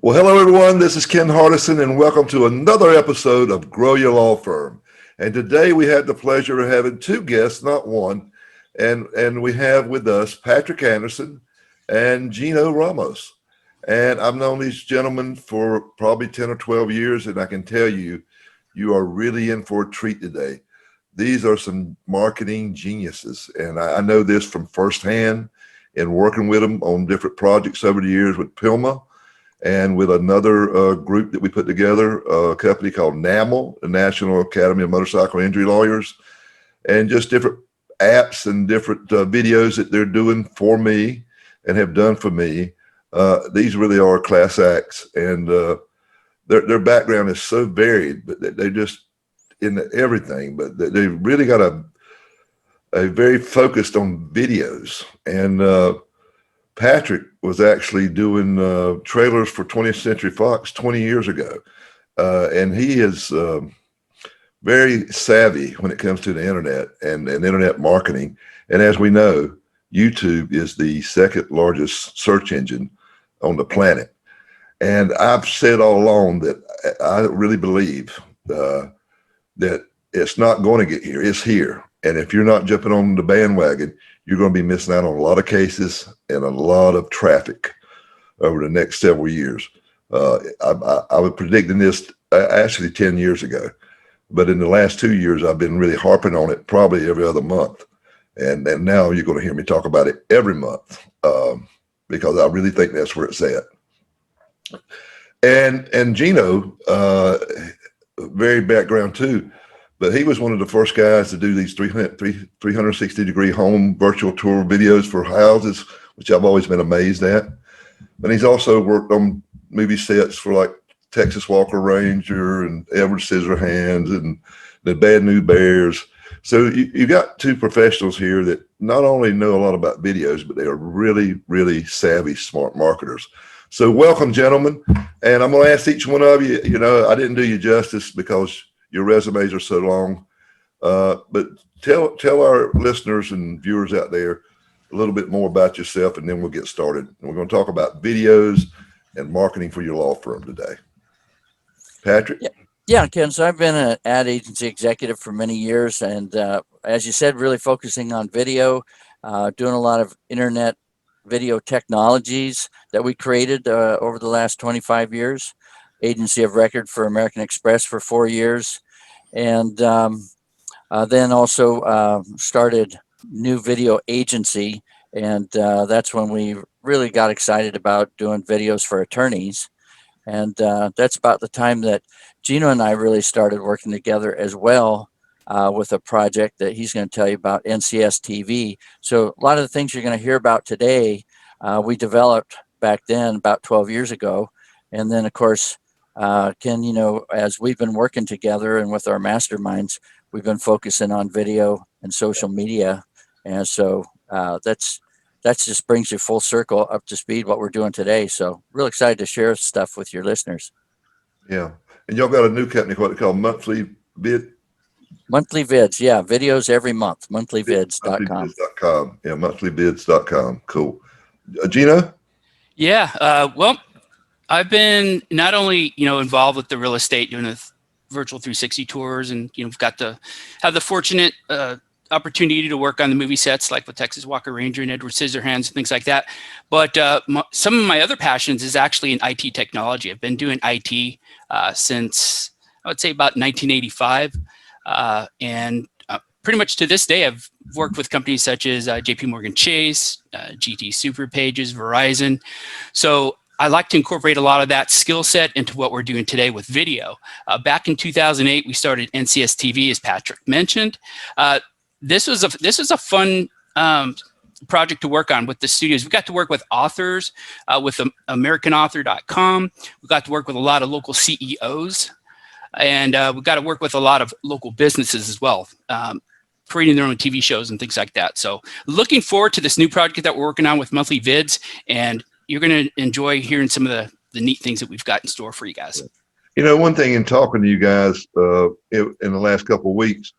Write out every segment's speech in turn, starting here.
Well, hello, everyone. This is Ken Hardison, and welcome to another episode of Grow Your Law Firm. And today we had the pleasure of having two guests, not one. And we have with us Patrick Anderson and Gino Ramos. And I've known these gentlemen for probably 10 or 12 years, and I can tell you, you are really in for a treat today. These are some marketing geniuses, and I know this from firsthand in working with them on different projects over the years with Pilma. And with another group that we put together, a company called NAML, the National Academy of Motorcycle Injury Lawyers, and just different apps and different videos that they're doing for me and have done for me. These really are class acts, and their background is so varied, but they're just in everything. But they really got a very focused on videos. And Patrick was actually doing trailers for 20th Century Fox 20 years ago. And he is very savvy when it comes to the internet and internet marketing. And as we know, YouTube is the second largest search engine on the planet. And I've said all along that I really believe that it's not going to get here, it's here. And if you're not jumping on the bandwagon, you're going to be missing out on a lot of cases and a lot of traffic over the next several years. I was predicting this actually 10 years ago, but in the last 2 years, I've been really harping on it probably every other month. And now you're going to hear me talk about it every month because I really think that's where it's at. And Gino, very background too. But he was one of the first guys to do these 360-degree home virtual tour videos for houses, which I've always been amazed at. But he's also worked on movie sets for like Texas Walker Ranger and Edward Scissorhands and the Bad News Bears. So you got two professionals here that not only know a lot about videos, but they are really, really savvy, smart marketers. So welcome, gentlemen. And I'm going to ask each one of you, I didn't do you justice because your resumes are so long, but tell our listeners and viewers out there a little bit more about yourself, and then we'll get started. And we're going to talk about videos and marketing for your law firm today. Patrick? Yeah, Ken, so I've been an ad agency executive for many years, and as you said, really focusing on video, doing a lot of internet video technologies that we created over the last 25 years. Agency of record for American Express for 4 years, and then also started new video agency, and that's when we really got excited about doing videos for attorneys. And that's about the time that Gino and I really started working together as well with a project that he's going to tell you about, NCS TV. So a lot of the things you're going to hear about today, we developed back then about 12 years ago. And then, of course, Ken, as we've been working together and with our masterminds, we've been focusing on video and social media. And so that's just brings you full circle up to speed what we're doing today. So real excited to share stuff with your listeners. Yeah. And y'all got a new company, what they call Monthly Vid? Monthly Vids. Yeah. Videos every month. Monthlyvids.com. Monthlyvids.com. Yeah. Monthlyvids.com. Cool. Gino? Yeah. Well, I've been not only, involved with the real estate, doing the virtual 360 tours, and, got to have the fortunate opportunity to work on the movie sets like with Texas Walker Ranger and Edward Scissorhands and things like that. But some of my other passions is actually in IT technology. I've been doing IT since, I would say, about 1985. And pretty much to this day, I've worked with companies such as JP Morgan Chase, GT Super Pages, Verizon. So I like to incorporate a lot of that skill set into what we're doing today with video. Back in 2008, we started NCS TV, as Patrick mentioned. This was a fun project to work on with the studios. We got to work with authors, with AmericanAuthor.com. We got to work with a lot of local CEOs, and we got to work with a lot of local businesses as well, creating their own TV shows and things like that. So looking forward to this new project that we're working on with Monthly Vids, and you're going to enjoy hearing some of the neat things that we've got in store for you guys. One thing in talking to you guys in the last couple of weeks,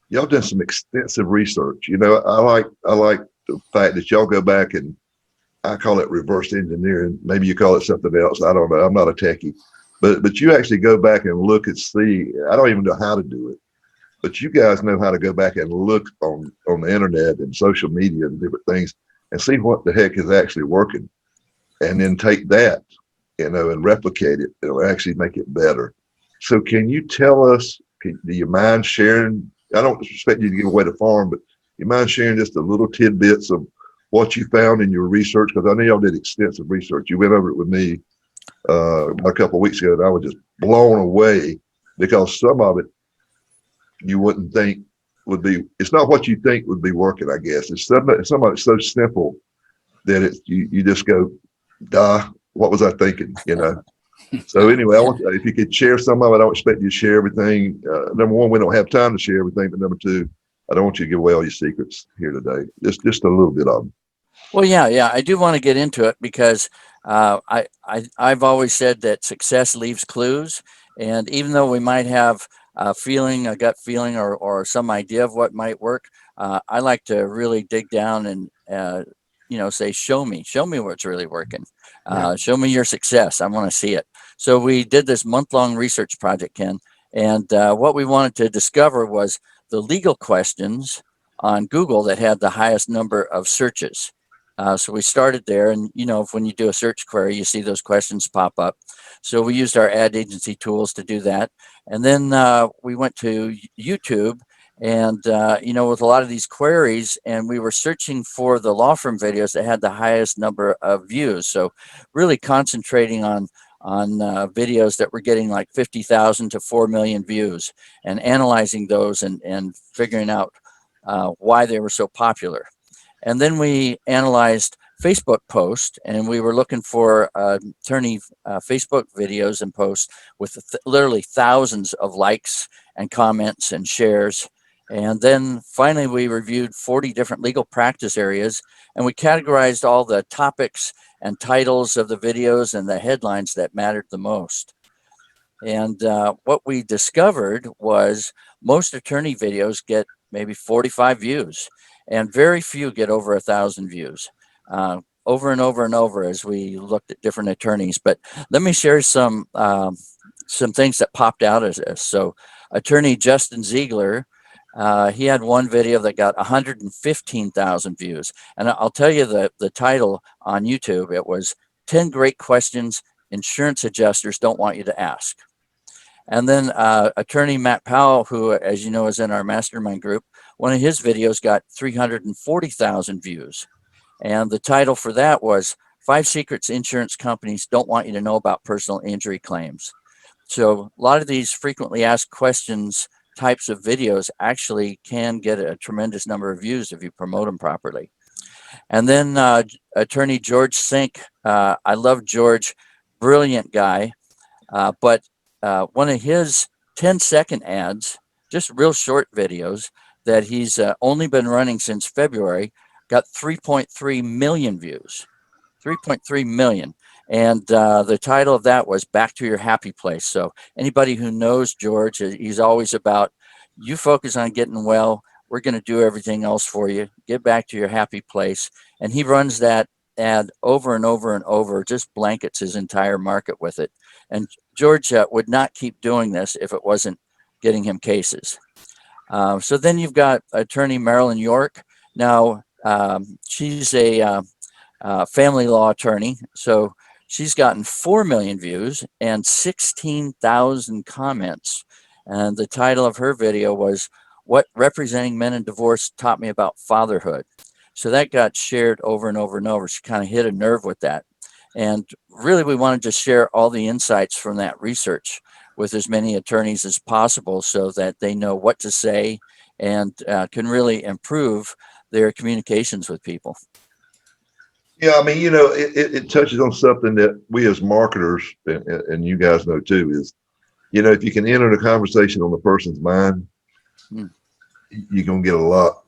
y'all done some extensive research. I like the fact that y'all go back and I call it reverse engineering. Maybe you call it something else. I don't know. I'm not a techie, but you actually go back and look and see. I don't even know how to do it, but you guys know how to go back and look on the internet and social media and different things and see what the heck is actually working, and then take that, and replicate it. It'll actually make it better. So can you tell us, do you mind sharing? I don't expect you to give away the farm, but you mind sharing just a little tidbits of what you found in your research? Because I know y'all did extensive research. You went over it with me a couple of weeks ago, and I was just blown away because some of it you wouldn't think would be. It's not what you think would be working. I guess it's some of it's so simple that you just go, duh. What was I thinking? So anyway, if you could share some of it, I don't expect you to share everything. Number one, we don't have time to share everything, but number two, I don't want you to give away all your secrets here today. Just a little bit of them. Well, yeah, I do want to get into it because I've always said that success leaves clues, and even though we might have a gut feeling, or some idea of what might work, I like to really dig down and say, show me what's really working. Show me your success. I want to see it. So we did this month-long research project, Ken, and what we wanted to discover was the legal questions on Google that had the highest number of searches. So we started there, and when you do a search query, you see those questions pop up. So we used our ad agency tools to do that, and then we went to YouTube, and with a lot of these queries, and we were searching for the law firm videos that had the highest number of views. So really concentrating on videos that were getting like 50,000 to 4 million views, and analyzing those and figuring out why they were so popular. And then we analyzed Facebook posts, and we were looking for attorney Facebook videos and posts with literally thousands of likes and comments and shares. And then finally, we reviewed 40 different legal practice areas, and we categorized all the topics and titles of the videos and the headlines that mattered the most. And what we discovered was most attorney videos get maybe 45 views, and very few get over 1,000 views, over and over and over as we looked at different attorneys. But let me share some things that popped out as this. So attorney Justin Ziegler, he had one video that got 115,000 views. And I'll tell you the title on YouTube, it was 10 Great Questions Insurance Adjusters Don't Want You to Ask. And then attorney Matt Powell, who, as you know, is in our mastermind group, one of his videos got 340,000 views. And the title for that was 5 Secrets Insurance Companies Don't Want You to Know About Personal Injury Claims. So a lot of these frequently asked questions types of videos actually can get a tremendous number of views if you promote them properly. And then attorney George Sink, I love George, brilliant guy, but one of his 10-second ads, just real short videos that he's only been running since February, got 3.3 million views. 3.3 million. And the title of that was Back to Your Happy Place. So anybody who knows George, he's always about, you focus on getting well, we're going to do everything else for you. Get back to your happy place. And he runs that ad over and over and over, just blankets his entire market with it. And George would not keep doing this if it wasn't getting him cases. So then you've got attorney Marilyn York. Now, she's a family law attorney. So she's gotten 4 million views and 16,000 comments. And the title of her video was What Representing Men in Divorce Taught Me About Fatherhood. So that got shared over and over and over. She kind of hit a nerve with that. And really, we wanted to share all the insights from that research with as many attorneys as possible so that they know what to say and can really improve their communications with people. Yeah, I mean, it touches on something that we as marketers, and you guys know too, is, if you can enter the conversation on the person's mind, you're going to get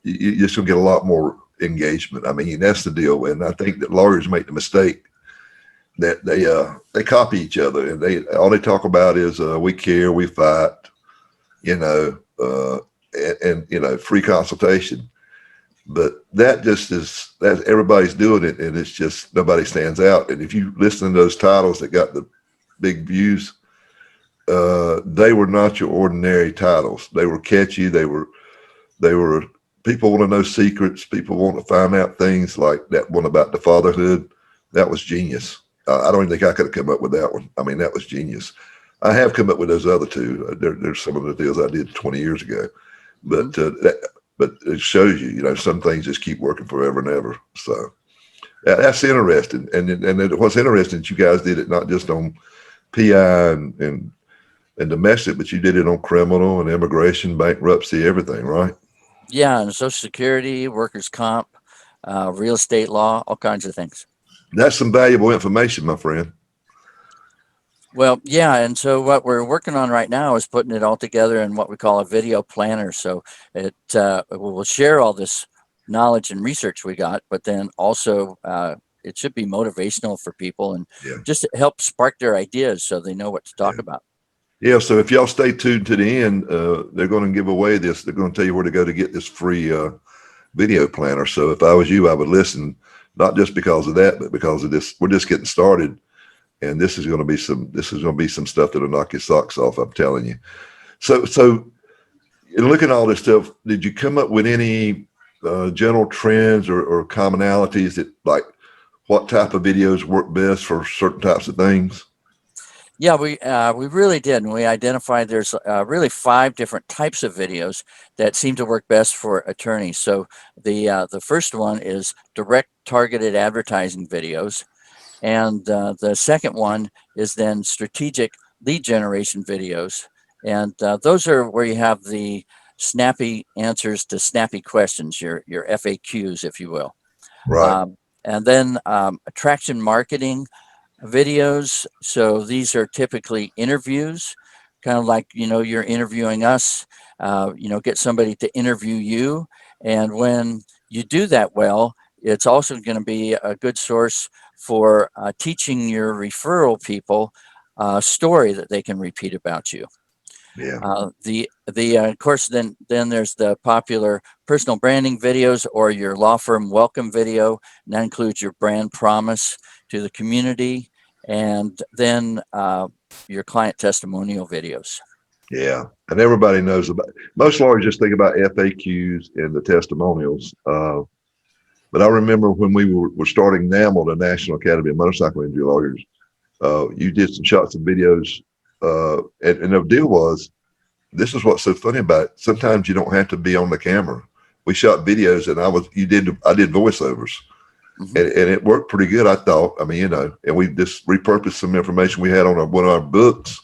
you're just going to get a lot more engagement. I mean, that's the deal. And I think that lawyers make the mistake that they copy each other, and all they talk about is we care, we fight, and free consultation. but that just is that everybody's doing it, and it's just nobody stands out. And if you listen to those titles that got the big views, they were not your ordinary titles. They were catchy. They were people want to know secrets. People want to find out things like that one about the fatherhood. That was genius. I don't even think I could have come up with that one. I mean, that was genius. I have come up with those other two. There's some of the deals I did 20 years ago, but but it shows you, some things just keep working forever and ever. So that's interesting. And what's interesting is you guys did it not just on PI and domestic, but you did it on criminal and immigration, bankruptcy, everything, right? Yeah, and Social Security, workers' comp, real estate law, all kinds of things. That's some valuable information, my friend. Well, yeah, and so what we're working on right now is putting it all together in what we call a video planner. So it will share all this knowledge and research we got, but then also it should be motivational for people and Yeah. just help spark their ideas so they know what to talk about. Yeah, so if y'all stay tuned to the end, they're going to give away this. They're going to tell you where to go to get this free video planner. So if I was you, I would listen, not just because of that, but because of this. We're just getting started, and this is going to be some stuff that'll knock your socks off. I'm telling you. So in looking at all this stuff, did you come up with any general trends or commonalities that, like, what type of videos work best for certain types of things? Yeah, we really did, and we identified there's really 5 different types of videos that seem to work best for attorneys. So the first one is direct targeted advertising videos, and the second one is then strategic lead generation videos, and those are where you have the snappy answers to snappy questions, your FAQs, if you will. Right. And then attraction marketing videos. So these are typically interviews, kind of like, you're interviewing us, get somebody to interview you. And when you do that well, it's also going to be a good source for teaching your referral people a story that they can repeat about you. Yeah. Of course, then there's the popular personal branding videos or your law firm welcome video, and that includes your brand promise to the community, and then your client testimonial videos. Yeah, and everybody knows about. Most lawyers just think about FAQs and the testimonials. But I remember when we were starting NAML, the National Academy of Motorcycle Injury Lawyers. You did some shots and videos, and the deal was, this is what's so funny about it. Sometimes you don't have to be on the camera. We shot videos, and I did voiceovers, and it worked pretty good, I thought. I mean, and we just repurposed some information we had on one of our books,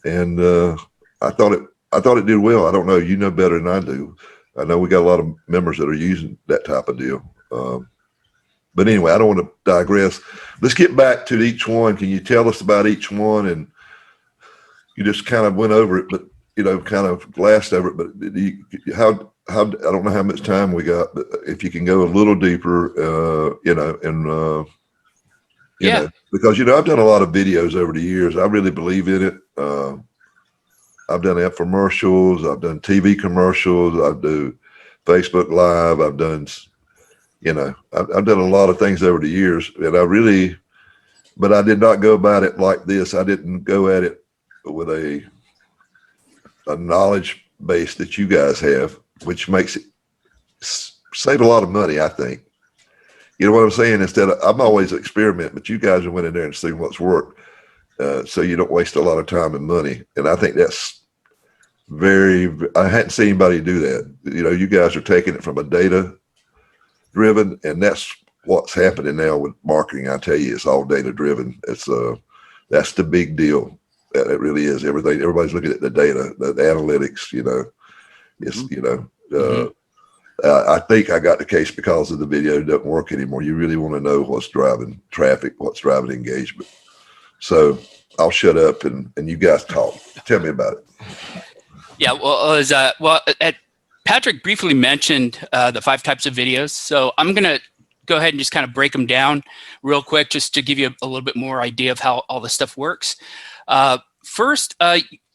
and I thought it did well. I don't know, you know better than I do. I know we got a lot of members that are using that type of deal. But anyway, I don't want to digress. Let's get back to each one. Can you tell us about each one? And you just kind of went over it, but kind of glassed over it. But how I don't know how much time we got, but if you can go a little deeper, because I've done a lot of videos over the years. I really believe in it. I've done infomercials. I've done TV commercials. I do Facebook Live. I've done, I've done a lot of things over the years, and but I did not go about it like this. I didn't go at it with a knowledge base that you guys have, which makes it save a lot of money, I think. You know what I'm saying? I'm always experiment, but you guys have went in there and seen what's worked. So you don't waste a lot of time and money. And I think that's I hadn't seen anybody do that. You guys are taking it from a data driven, and that's what's happening now with marketing. I tell you, it's all data driven. That's the big deal. It really is. Everybody's looking at the data, the analytics, I think I got the case because of the video. It doesn't work anymore. You really want to know what's driving traffic, what's driving engagement. So I'll shut up and you guys talk. Tell me about it. Yeah, Patrick briefly mentioned the 5 types of videos. So I'm going to go ahead and just kind of break them down real quick, just to give you a little bit more idea of how all this stuff works. First,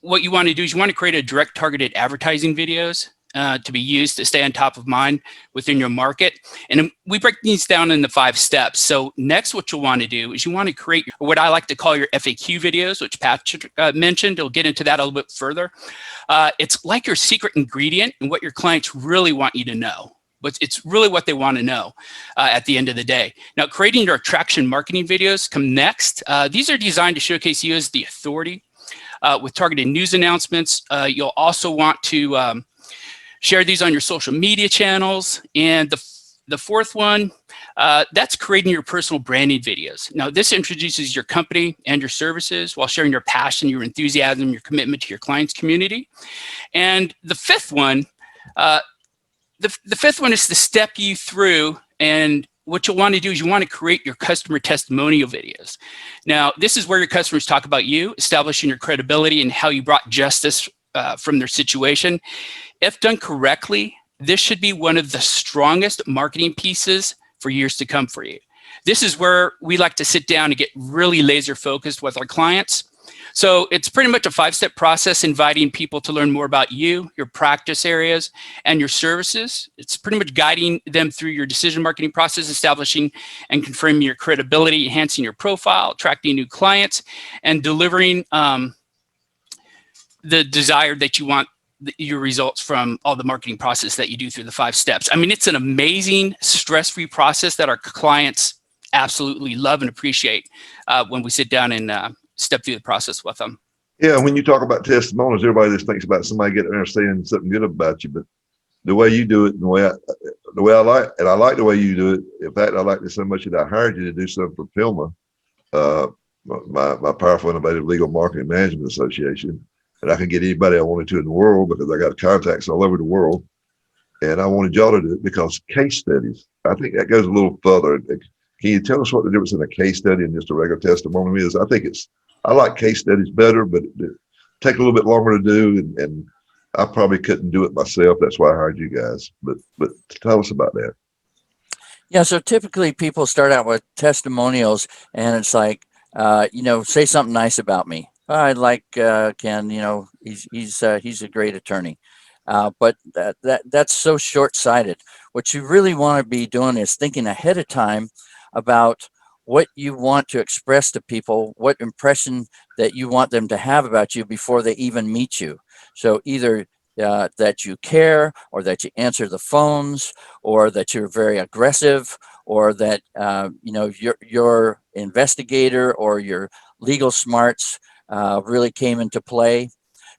what you want to do is you want to create a direct targeted advertising videos. to be used to stay on top of mind within your market. And we break these down into 5 steps. So next, what you'll want to do is you want to create what I like to call your FAQ videos, which Patrick mentioned. We'll get into that a little bit further. It's like your secret ingredient and what your clients really want you to know. But it's really what they want to know at the end of the day. Now, creating your attraction marketing videos come next. These are designed to showcase you as the authority with targeted news announcements. You'll also want to share these on your social media channels. And the fourth one, that's creating your personal branding videos. Now, this introduces your company and your services while sharing your passion, your enthusiasm, your commitment to your client's community. And the fifth one, the fifth one is to step you through, and what you'll want to do is you want to create your customer testimonial videos. Now, this is where your customers talk about you, establishing your credibility and how you brought justice from their situation. If done correctly, this should be one of the strongest marketing pieces for years to come for you. This is where we like to sit down and get really laser focused with our clients. So it's pretty much a 5-step process, inviting people to learn more about you, your practice areas, and your services. It's pretty much guiding them through your decision marketing process, establishing and confirming your credibility, enhancing your profile, attracting new clients, and delivering the desire that you want your results from all the marketing process that you do through the 5 steps. I mean, it's an amazing stress-free process that our clients absolutely love and appreciate when we sit down and step through the process with them. Yeah, when you talk about testimonials, everybody just thinks about somebody getting there saying something good about you, but the way you do it and the way I like, and I like the way you do it. In fact, I like it so much that I hired you to do something for PILMA, my Powerful Innovative Legal Marketing Management Association. And I can get anybody I wanted to in the world because I got contacts all over the world. And I wanted y'all to do it because case studies, I think that goes a little further. Can you tell us what the difference in a case study and just a regular testimony is? I like case studies better, but it take a little bit longer to do. And I probably couldn't do it myself. That's why I hired you guys. But tell us about that. Yeah, so typically people start out with testimonials, and it's like, say something nice about me. I like Ken. He's a great attorney, but that's so short-sighted. What you really want to be doing is thinking ahead of time about what you want to express to people, what impression that you want them to have about you before they even meet you. So either that you care, or that you answer the phones, or that you're very aggressive, or that your investigator or your legal smarts really came into play.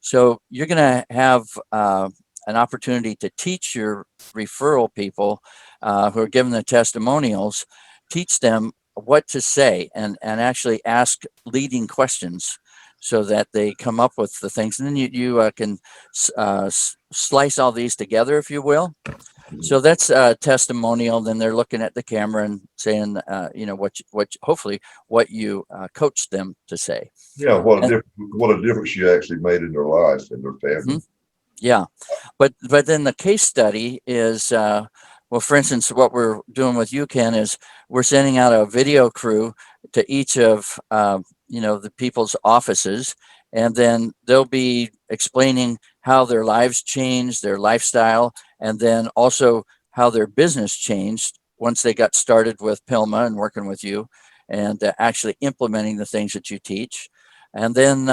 So you're going to have an opportunity to teach your referral people who are given the testimonials, teach them what to say, and actually ask leading questions so that they come up with the things. And then you can slice all these together, if you will. So that's a testimonial. Then they're looking at the camera and saying, hopefully what you coached them to say. Yeah, what a difference you actually made in their life and their family. Mm-hmm. Yeah, but then the case study is, well, for instance, what we're doing with you, Ken, is we're sending out a video crew to each of the people's offices, and then they'll be explaining how their lives changed, their lifestyle, and then also how their business changed once they got started with PILMA and working with you, and actually implementing the things that you teach. And then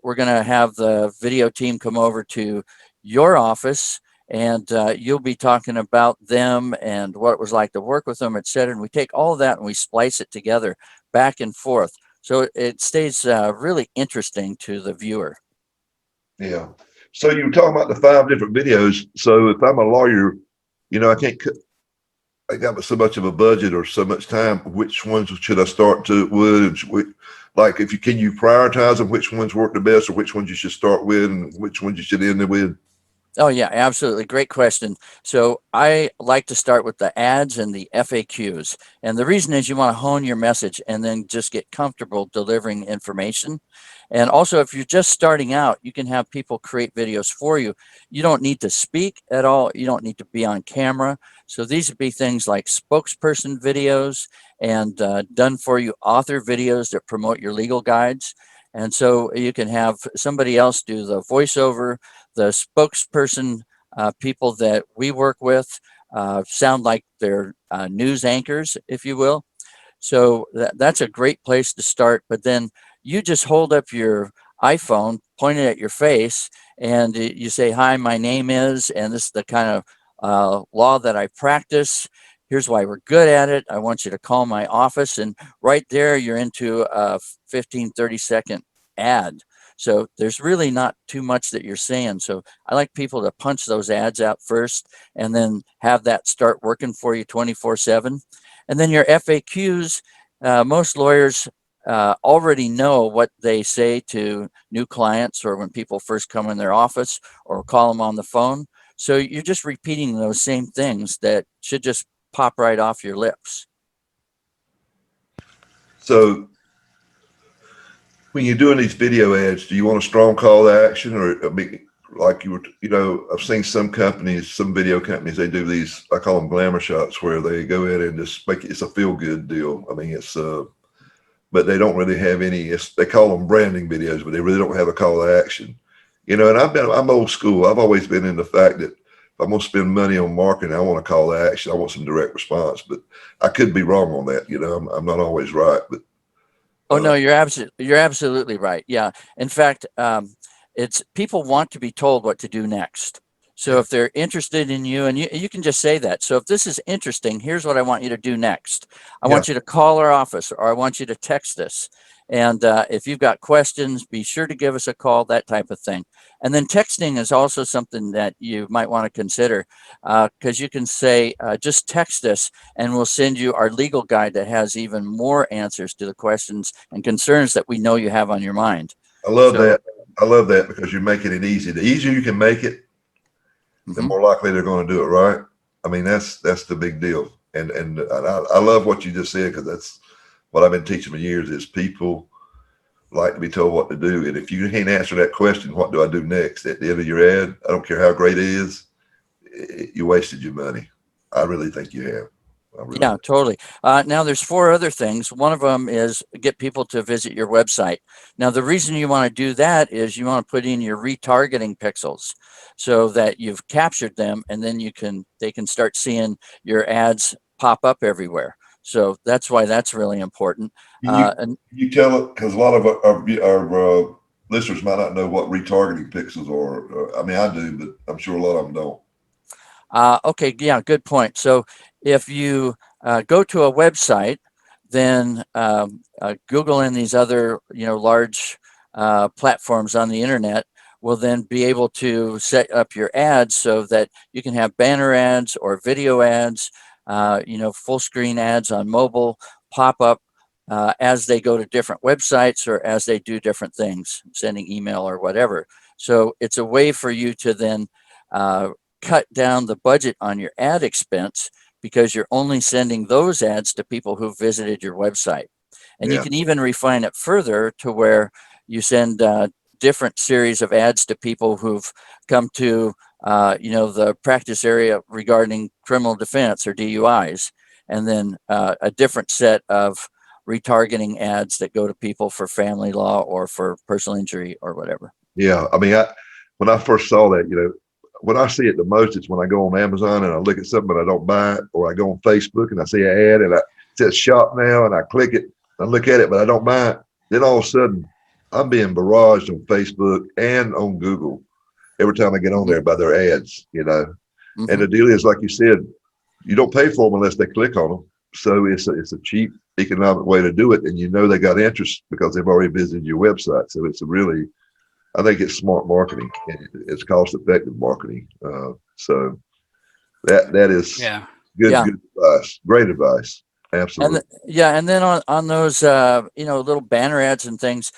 we're going to have the video team come over to your office, and you'll be talking about them and what it was like to work with them, et cetera. And we take all of that and we splice it together back and forth, so it stays really interesting to the viewer. Yeah. So you were talking about the 5 different videos. So if I'm a lawyer, I got so much of a budget or so much time. Which ones should I start with? Can you prioritize them? Which ones work the best, or which ones you should start with, and which ones you should end with? Oh, yeah, absolutely. Great question. So I like to start with the ads and the FAQs. And the reason is you want to hone your message and then just get comfortable delivering information. And also, if you're just starting out, you can have people create videos for you. You don't need to speak at all. You don't need to be on camera. So these would be things like spokesperson videos and done for you author videos that promote your legal guides. And so you can have somebody else do the voiceover, the spokesperson people that we work with sound like they're news anchors, if you will. So that's a great place to start. But then you just hold up your iPhone, point it at your face, and you say, "Hi, my name is, and this is the kind of law that I practice. Here's why we're good at it. I want you to call my office." And right there, you're into a 15, 30-second ad. So there's really not too much that you're saying. So I like people to punch those ads out first and then have that start working for you 24/7. And then your FAQs, most lawyers already know what they say to new clients or when people first come in their office or call them on the phone. So you're just repeating those same things that should just pop right off your lips. So when you're doing these video ads, do you want a strong call to action, or I mean, like you were, I've seen some companies, some video companies, they do these, I call them glamour shots, where they go in and just make it's a feel good deal. I mean, it's but they don't really have any. They call them branding videos, but they really don't have a call to action. And I'm old school. I've always been in the fact that if I'm gonna spend money on marketing, I want a call to action. I want some direct response. But I could be wrong on that. I'm not always right. But Oh no, you're absolutely right. Yeah. In fact, it's people want to be told what to do next. So yeah, if they're interested in you, and you can just say that. So if this is interesting, here's what I want you to do next. I yeah, want you to call our office, or I want you to text us. And if you've got questions, be sure to give us a call, that type of thing. And then texting is also something that you might want to consider, because you can say, just text us and we'll send you our legal guide that has even more answers to the questions and concerns that we know you have on your mind. I love So, that. I love that because you're making it easy. The easier you can make it, the mhm. more likely they're going to do it, right? I mean, that's the big deal. And I love what you just said, because that's what I've been teaching for years is people like to be told what to do. And if you can't answer that question, what do I do next? At the end of your ad, I don't care how great it is, you wasted your money. I really think you have. I really Yeah, do. totally. Now, there's four other things. One of them is get people to visit your website. Now, the reason you want to do that is you want to put in your retargeting pixels so that you've captured them, and then they can start seeing your ads pop up everywhere. So that's why that's really important. Can you And you tell it, because a lot of our listeners might not know what retargeting pixels are. I mean, I do, but I'm sure a lot of them don't. Okay, yeah, good point. So if you go to a website, then Google and these other, large platforms on the internet will then be able to set up your ads so that you can have banner ads or video ads, full screen ads on mobile pop up as they go to different websites or as they do different things, sending email or whatever. So it's a way for you to then uh, cut down the budget on your ad expense because you're only sending those ads to people who visited your website. And you Yeah, can even refine it further to where you send different series of ads to people who've come to, the practice area regarding criminal defense or DUIs, and then a different set of retargeting ads that go to people for family law or for personal injury or whatever. yeah. I mean, when I first saw that, when I see it the most, it's when I go on Amazon and I look at something and I don't buy it, or I go on Facebook and I see an ad and it says shop now and I click it, I look at it, but I don't buy it. Then all of a sudden, I'm being barraged on Facebook and on Google every time I get on Mhm, there by their ads. And mhm. the deal is, like you said, you don't pay for them unless they click on them. So it's a cheap economic way to do it, and they got interest because they've already visited your website. So it's a really, I think it's smart marketing. It's cost effective marketing. So that is Yeah. Yeah. good advice. Great advice. And Absolutely. yeah, and then on those little banner ads and things,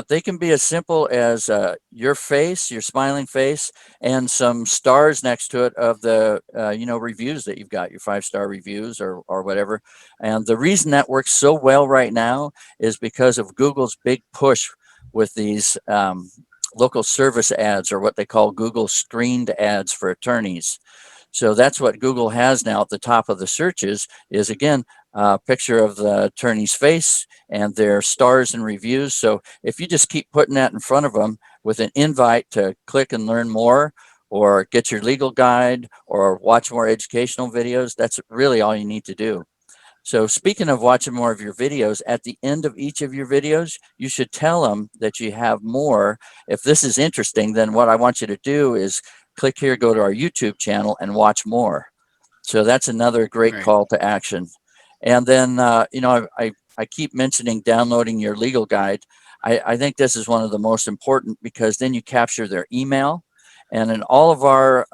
they can be as simple as your face, your smiling face, and some stars next to it of the reviews that you've got, your 5-star reviews or whatever. And the reason that works so well right now is because of Google's big push with these local service ads, or what they call Google screened ads for attorneys. So that's what Google has now at the top of the searches is, again, a picture of the attorney's face and their stars and reviews. So if you just keep putting that in front of them with an invite to click and learn more, or get your legal guide or watch more educational videos, that's really all you need to do. So speaking of watching more of your videos, at the end of each of your videos, you should tell them that you have more. If this is interesting, then what I want you to do is click here, go to our YouTube channel and watch more. So that's another great Right. call to action. And then, I keep mentioning downloading your legal guide. I think this is one of the most important because then you capture their email. And in all of our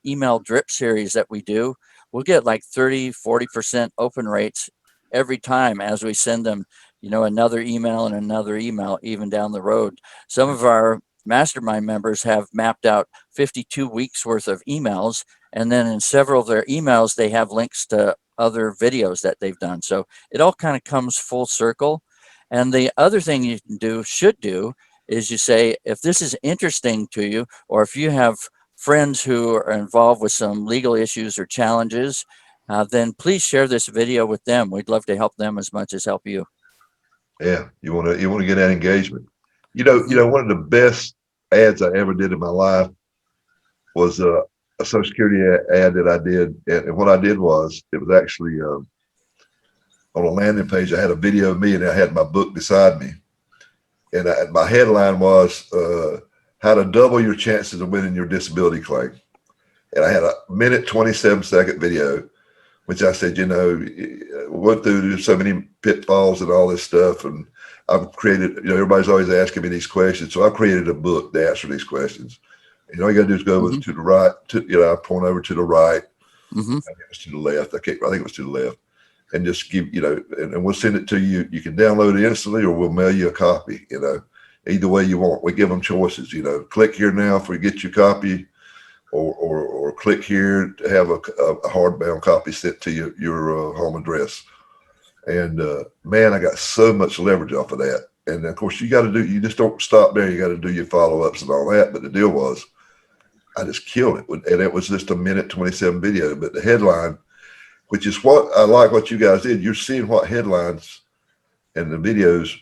email drip series that we do, we'll get like 30-40% open rates every time as we send them, another email and another email, even down the road. Some of our mastermind members have mapped out 52 weeks worth of emails, and then in several of their emails, they have links to other videos that they've done. So it all kind of comes full circle. And the other thing you can should do, is you say, if this is interesting to you, or if you have friends who are involved with some legal issues or challenges, then please share this video with them. We'd love to help them as much as help you. Yeah, you want to get that engagement. Mhm. One of the best ads I ever did in my life was a Social Security ad that I did, and what I did was it was actually on a landing page. I had a video of me, and I had my book beside me, and my headline was "How to Double Your Chances of Winning Your Disability Claim." And I had a minute 27-second video, which I said, went through so many pitfalls and all this stuff. And I've created, everybody's always asking me these questions. So I created a book to answer these questions. And all you got to do is go Mhm. to the right, I point over to the right. Mhm. I think it was to the left. I think it was to the left. And just give, and we'll send it to you. You can download it instantly or we'll mail you a copy, either way you want. We give them choices, click here now for get your copy. Or click here to have a hardbound copy sent to your home address. And man, I got so much leverage off of that. And of course, you just don't stop there. You got to do your follow-ups and all that. But the deal was, I just killed it. And it was just a minute 27 video. But the headline, which is what I like what you guys did, you're seeing what headlines and the videos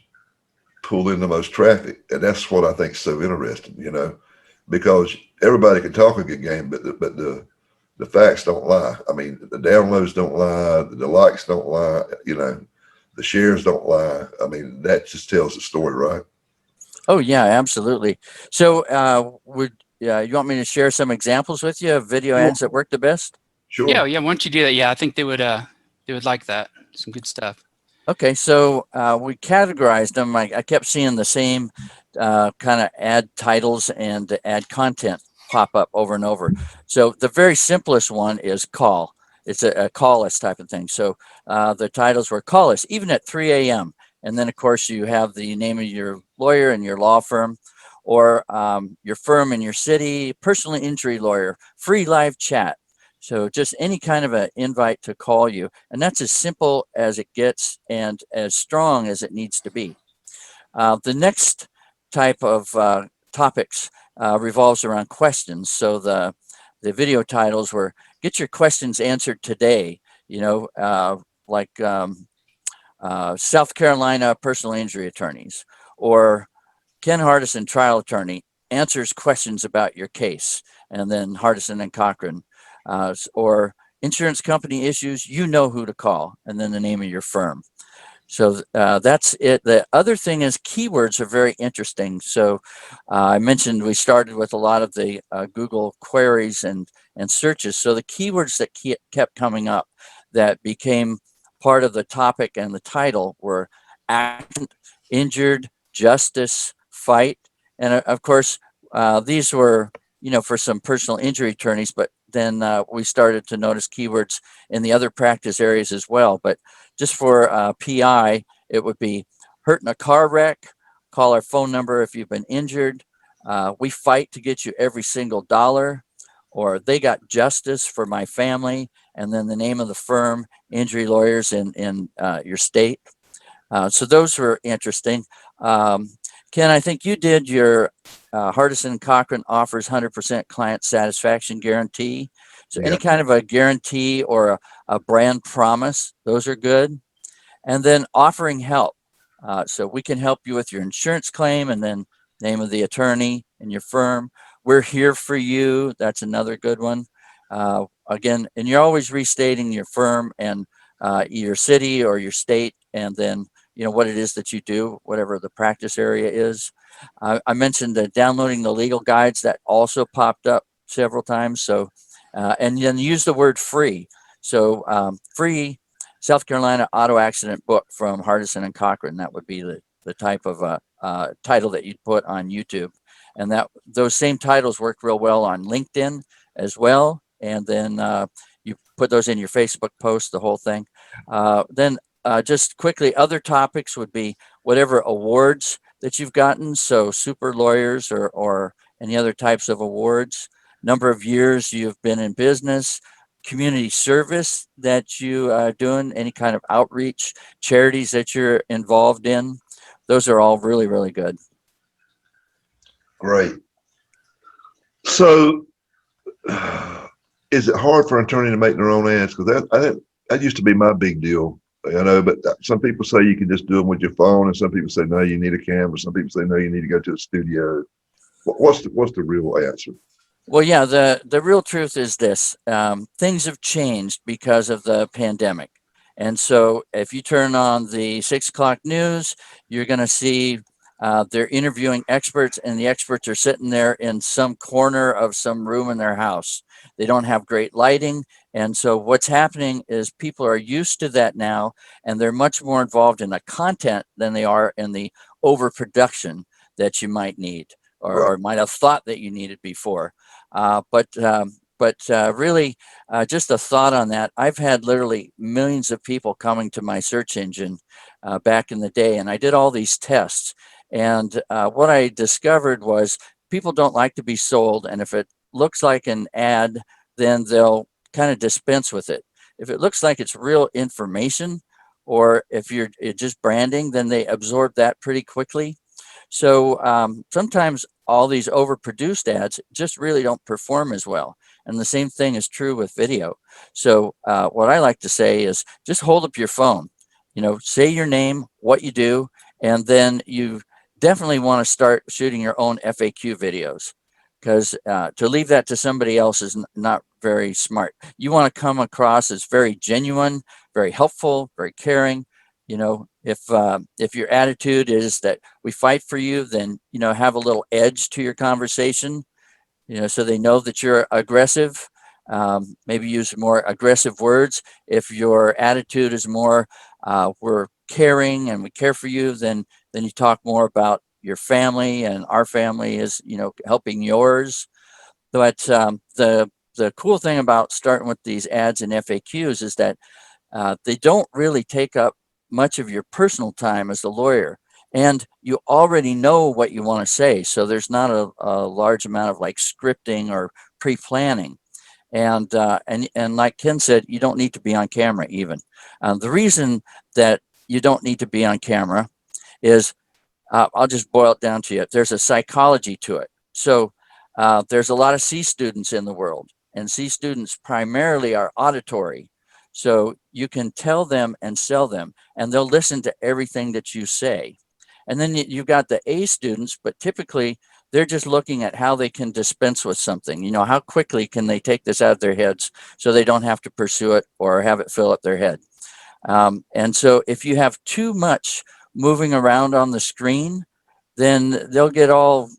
pull in the most traffic. And that's what I think is so interesting, because everybody can talk a good game, but the facts don't lie. I mean, the downloads don't lie, the likes don't lie, the shares don't lie. I mean, that just tells the story, right? Oh yeah, absolutely. So would you want me to share some examples with you of video Sure. ads that work the best? Yeah, Sure. yeah. Once you do that, yeah, I think they would like that. Some good stuff. Okay, so we categorized them. I kept seeing the same kind of ad titles and ad content pop up over and over. So the very simplest one is call. It's a call us type of thing. So the titles were call us even at 3 a.m. And then, of course, you have the name of your lawyer and your law firm, or your firm in your city, personal injury lawyer, free live chat. So just any kind of an invite to call you. And that's as simple as it gets and as strong as it needs to be. The next type of topics revolves around questions. So the video titles were "Get Your Questions Answered Today," like South Carolina personal injury attorneys, or Ken Hardison, trial attorney, answers questions about your case, and then Hardison and Cochran, or insurance company issues, you know who to call, and then the name of your firm. So that's it. The other thing is keywords are very interesting. So I mentioned we started with a lot of the Google queries and searches. So the keywords that kept coming up that became part of the topic and the title were accident, injured, justice, fight. And of course, these were, for some personal injury attorneys, but then we started to notice keywords in the other practice areas as well. But just for PI, it would be hurt in a car wreck. Call our phone number if you've been injured. We fight to get you every single dollar. Or they got justice for my family. And then the name of the firm, injury lawyers in your state. So those were interesting. Ken, I think you did your Hardison Cochran offers 100% client satisfaction guarantee. So any Yeah. kind of a guarantee or a brand promise, those are good. And then offering help. So we can help you with your insurance claim, and then name of the attorney and your firm, We're here for you. That's another good one. Again, and you're always restating your firm and your city or your state, and then what it is that you do, whatever the practice area is. I mentioned downloading the legal guides. That also popped up several times. So, and then use the word free. So free South Carolina auto accident book from Hardison and Cochran. That would be the type of title that you'd put on YouTube. And that those same titles work real well on LinkedIn as well. And then you put those in your Facebook post, the whole thing. Then just quickly, other topics would be whatever awards that you've gotten. So super lawyers or any other types of awards, number of years you've been in business, community service that you doing, any kind of outreach, charities that you're involved in. Those are all really, really good. Great. So, is it hard for an attorney to make their own ads? Because that used to be my big deal, but some people say you can just do them with your phone, and some people say, no, you need a camera. Some people say, no, you need to go to a studio. What's the real answer? Well, yeah, the real truth is this. Things have changed because of the pandemic. And so if you turn on the 6 o'clock news, you're going to see they're interviewing experts, and the experts are sitting there in some corner of some room in their house. They don't have great lighting. And so what's happening is people are used to that now, and they're much more involved in the content than they are in the overproduction that you might need or might have thought that you needed before. But really, just a thought on that. I've had literally millions of people coming to my search engine back in the day, and I did all these tests. And what I discovered was people don't like to be sold, and if it looks like an ad, then they'll kind of dispense with it. If it looks like it's real information, or if you're just branding, then they absorb that pretty quickly. So sometimes all these overproduced ads just really don't perform as well. And the same thing is true with video. So what I like to say is just hold up your phone, say your name, what you do, and then you definitely want to start shooting your own FAQ videos, because to leave that to somebody else is not very smart. You want to come across as very genuine, very helpful, very caring. If your attitude is that we fight for you, then have a little edge to your conversation, so they know that you're aggressive. Maybe use more aggressive words. If your attitude is more we're caring and we care for you, then you talk more about your family, and our family is helping yours. But the cool thing about starting with these ads and FAQs is that they don't really take up much of your personal time as a lawyer, and you already know what you want to say, so there's not a large amount of like scripting or pre-planning. And like Ken said, you don't need to be on camera even. The reason that you don't need to be on camera is I'll just boil it down to you. There's a psychology to it. So there's a lot of C students in the world, and C students primarily are auditory. So you can tell them and sell them, and they'll listen to everything that you say. And then you've got the A students, but typically they're just looking at how they can dispense with something. How quickly can they take this out of their heads so they don't have to pursue it or have it fill up their head. And so if you have too much moving around on the screen, then they'll get all,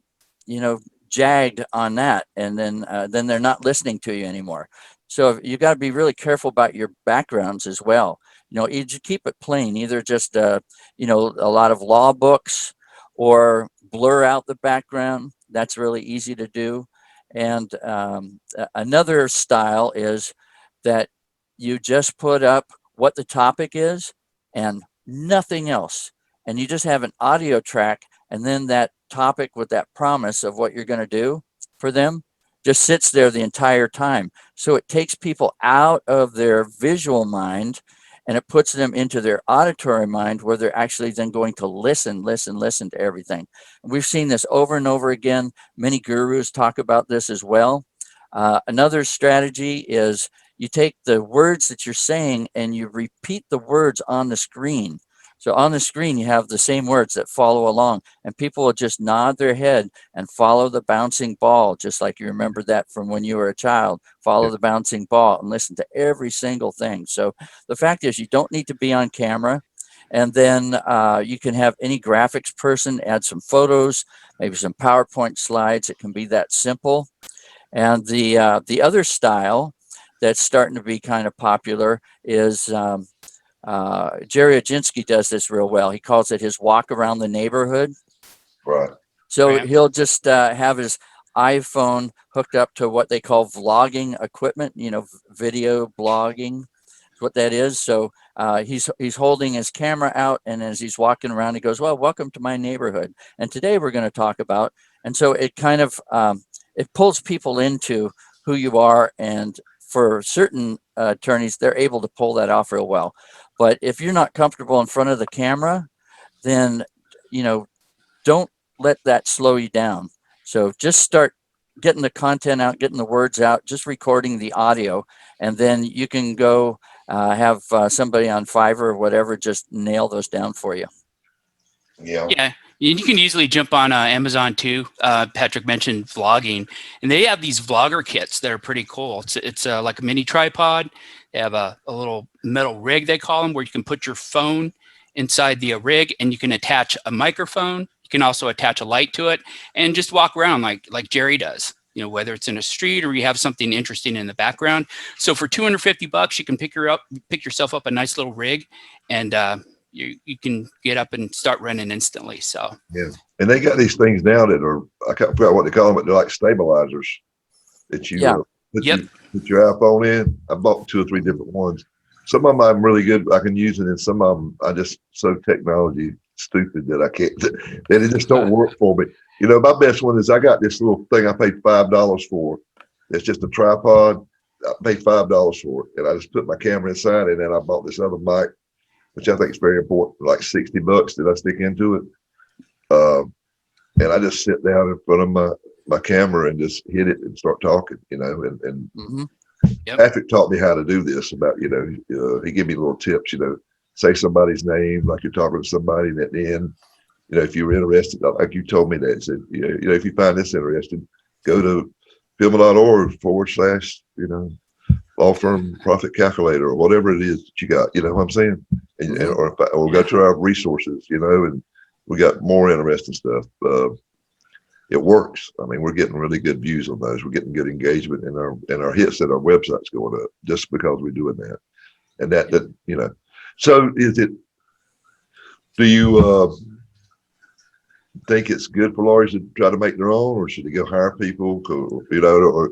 jagged on that, and then they're not listening to you anymore. So you got to be really careful about your backgrounds as well. You keep it plain, either just a lot of law books, or blur out the background. That's really easy to do. And another style is that you just put up what the topic is and nothing else. And you just have an audio track, and then that topic with that promise of what you're going to do for them just sits there the entire time. So it takes people out of their visual mind, and it puts them into their auditory mind, where they're actually then going to listen to everything. And we've seen this over and over again. Many gurus talk about this as well. Another strategy is you take the words that you're saying and you repeat the words on the screen. So on the screen, you have the same words that follow along, and people will just nod their head and follow the bouncing ball, just like you remember that from when you were a child. Follow the bouncing ball and listen to every single thing. So the fact is, you don't need to be on camera. And then you can have any graphics person add some photos, maybe some PowerPoint slides. It can be that simple. And the other style that's starting to be kind of popular is Jerry Oginski does this real well. He calls it his walk around the neighborhood. Right. So Right. he'll just have his iPhone hooked up to what they call vlogging equipment, video blogging is what that is. So he's holding his camera out, and as he's walking around, he goes, "Well, welcome to my neighborhood." And today we're going to talk about, and so it kind of it pulls people into who you are, and for certain attorneys, they're able to pull that off real well. But if you're not comfortable in front of the camera, then don't let that slow you down. So just start getting the content out, getting the words out, just recording the audio, and then you can go have somebody on Fiverr or whatever just nail those down for you. Yeah. Yeah, you can easily jump on Amazon too. Patrick mentioned vlogging, and they have these vlogger kits that are pretty cool. It's like a mini tripod. They have a little metal rig, they call them, where you can put your phone inside the rig, and you can attach a microphone. You can also attach a light to it, and just walk around like Jerry does. Whether it's in a street or you have something interesting in the background. So for $250, you can pick yourself up a nice little rig, and you can get up and start running instantly. So Yeah, and they got these things now that are, I can't forget what they call them, but they're like stabilizers that you put your iPhone in. I bought 2 or 3 different ones. Some of them I'm really good, I can use it, and some of them I just so technology stupid that I can't, that it just don't work for me. My best one is I got this little thing I paid $5 for. It's just a tripod. I paid $5 for it, and I just put my camera inside it, and then I bought this other mic, which I think is very important, like $60 that I stick into it. And I just sit down in front of my camera and just hit it and start talking, and Patrick taught me how to do this about, he gave me little tips, say somebody's name, like you're talking to somebody, and at the end, if you're interested, like you told me that, said, if you find this interesting, go to filma.org/, law firm profit calculator or whatever it is that you got, what I'm saying? Or go to our resources, and we got more interesting stuff. It works. I mean, we're getting really good views on those. We're getting good engagement, and our hits at our website's going up just because we're doing that. And that. So do you think it's good for lawyers to try to make their own, or should they go hire people? Or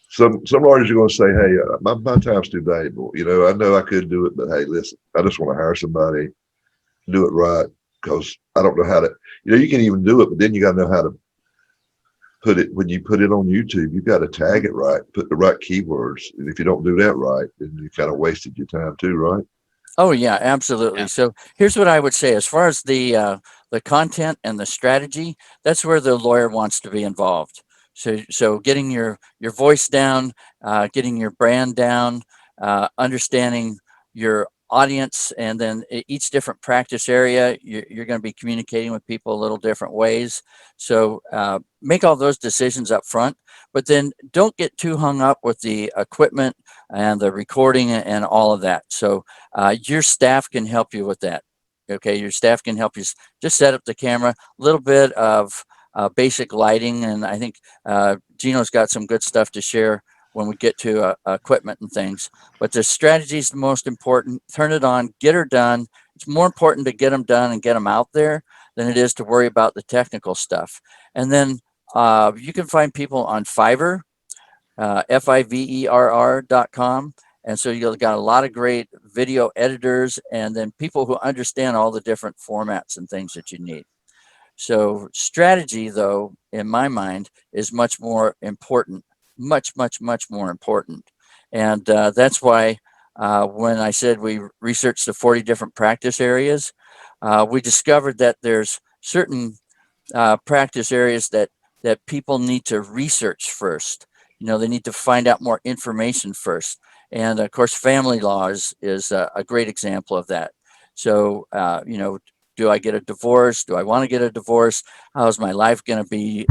some lawyers are going to say, "Hey, my time's too valuable. I know I could do it, but hey, listen, I just want to hire somebody, do it right, because I don't know how to." You can even do it, but then you got to know how to put it. When you put it on YouTube, you got to tag it right, put the right keywords, and if you don't do that right, then you kind of wasted your time too, right? Oh yeah, absolutely. Yeah. So here's what I would say: as far as the content and the strategy, that's where the lawyer wants to be involved. So getting your voice down, getting your brand down, understanding your audience, and then each different practice area, you're going to be communicating with people a little different ways. So make all those decisions up front, but then don't get too hung up with the equipment and the recording and all of that. So your staff can help you with that. Okay, your staff can help you just set up the camera, a little bit of basic lighting, and I think Gino's got some good stuff to share when we get to equipment and things. But the strategy is the most important. Turn it on, get her done. It's more important to get them done and get them out there than it is to worry about the technical stuff. And then you can find people on Fiverr, fiverr.com. And so you've got a lot of great video editors, and then people who understand all the different formats and things that you need. So strategy, though, in my mind, is much more important, much more important. And that's why when I said we researched the 40 different practice areas, we discovered that there's certain practice areas that people need to research first. They need to find out more information first. And of course, family law is a great example of that. So, do I get a divorce? Do I want to get a divorce? How's my life going to be,